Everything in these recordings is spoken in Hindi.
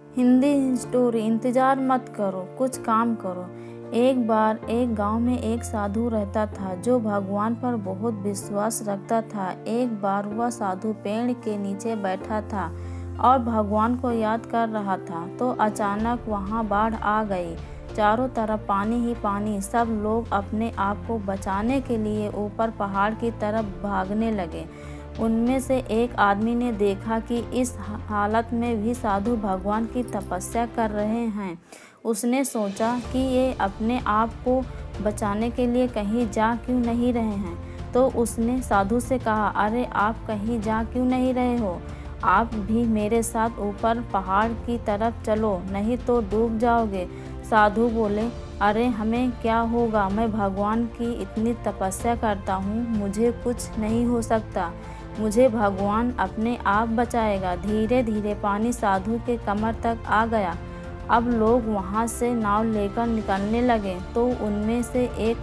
हिंदी स्टोरी। इंतज़ार मत करो, कुछ काम करो। एक बार एक गांव में एक साधु रहता था जो भगवान पर बहुत विश्वास रखता था। एक बार वह साधु पेड़ के नीचे बैठा था और भगवान को याद कर रहा था, तो अचानक वहां बाढ़ आ गई। चारों तरफ पानी ही पानी। सब लोग अपने आप को बचाने के लिए ऊपर पहाड़ की तरफ भागने लगे। उनमें से एक आदमी ने देखा कि इस हालत में भी साधु भगवान की तपस्या कर रहे हैं। उसने सोचा कि ये अपने आप को बचाने के लिए कहीं जा क्यों नहीं रहे हैं। तो उसने साधु से कहा, अरे आप कहीं जा क्यों नहीं रहे हो? आप भी मेरे साथ ऊपर पहाड़ की तरफ चलो, नहीं तो डूब जाओगे। साधु बोले, अरे हमें क्या होगा, मैं भगवान की इतनी तपस्या करता हूँ, मुझे कुछ नहीं हो सकता, मुझे भगवान अपने आप बचाएगा। धीरे धीरे पानी साधु के कमर तक आ गया। अब लोग वहाँ से नाव लेकर निकलने लगे, तो उनमें से एक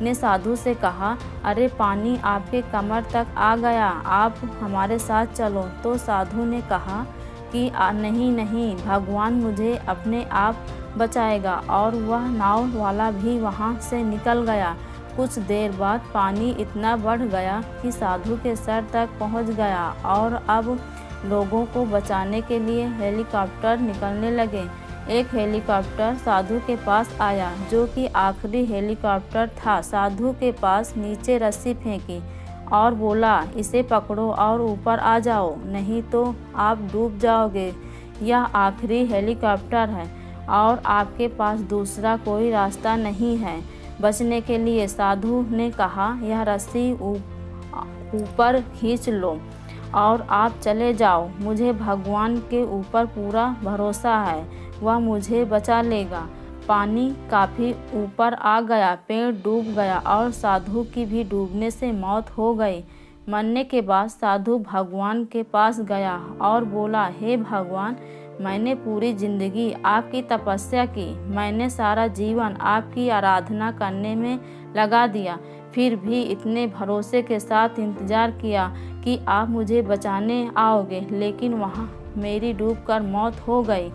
ने साधु से कहा, अरे पानी आपके कमर तक आ गया, आप हमारे साथ चलो। तो साधु ने कहा कि नहीं नहीं, भगवान मुझे अपने आप बचाएगा। और वह नाव वाला भी वहाँ से निकल गया। कुछ देर बाद पानी इतना बढ़ गया कि साधु के सर तक पहुँच गया और अब लोगों को बचाने के लिए हेलीकॉप्टर निकलने लगे। एक हेलीकॉप्टर साधु के पास आया, जो कि आखिरी हेलीकॉप्टर था। साधु के पास नीचे रस्सी फेंकी और बोला, इसे पकड़ो और ऊपर आ जाओ, नहीं तो आप डूब जाओगे। यह आखिरी हेलीकॉप्टर है और आपके पास दूसरा कोई रास्ता नहीं है बचने के लिए। साधु ने कहा, यह रस्सी ऊपर खींच लो और आप चले जाओ। मुझे भगवान के ऊपर पूरा भरोसा है, वह मुझे बचा लेगा। पानी काफ़ी ऊपर आ गया, पेड़ डूब गया और साधु की भी डूबने से मौत हो गई। मरने के बाद साधु भगवान के पास गया और बोला, हे भगवान, मैंने पूरी ज़िंदगी आपकी तपस्या की, मैंने सारा जीवन आपकी आराधना करने में लगा दिया, फिर भी इतने भरोसे के साथ इंतज़ार किया कि आप मुझे बचाने आओगे, लेकिन वहाँ मेरी डूबकर मौत हो गई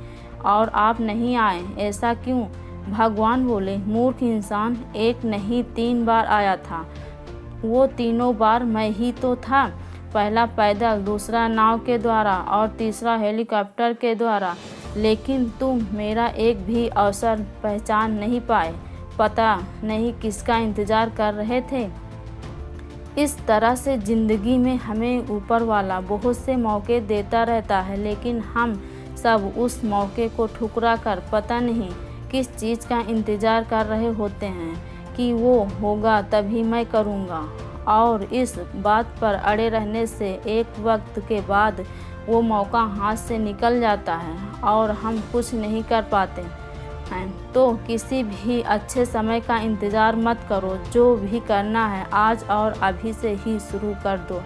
और आप नहीं आए, ऐसा क्यों? भगवान बोले, मूर्ख इंसान, एक नहीं 3 बार आया था, वो तीनों बार मैं ही तो था। पहला पैदल, दूसरा नाव के द्वारा और तीसरा हेलीकॉप्टर के द्वारा, लेकिन तुम मेरा एक भी अवसर पहचान नहीं पाए। पता नहीं किसका इंतज़ार कर रहे थे। इस तरह से ज़िंदगी में हमें ऊपर वाला बहुत से मौके देता रहता है, लेकिन हम सब उस मौके को ठुकरा कर पता नहीं किस चीज़ का इंतज़ार कर रहे होते हैं कि वो होगा तभी मैं करूँगा। और इस बात पर अड़े रहने से एक वक्त के बाद वो मौका हाथ से निकल जाता है और हम कुछ नहीं कर पाते हैं। तो किसी भी अच्छे समय का इंतज़ार मत करो, जो भी करना है आज और अभी से ही शुरू कर दो।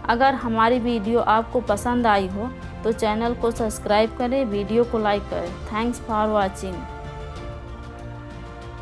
अगर हमारी वीडियो आपको पसंद आई हो तो चैनल को सब्सक्राइब करें, वीडियो को लाइक करें। Thanks for watching.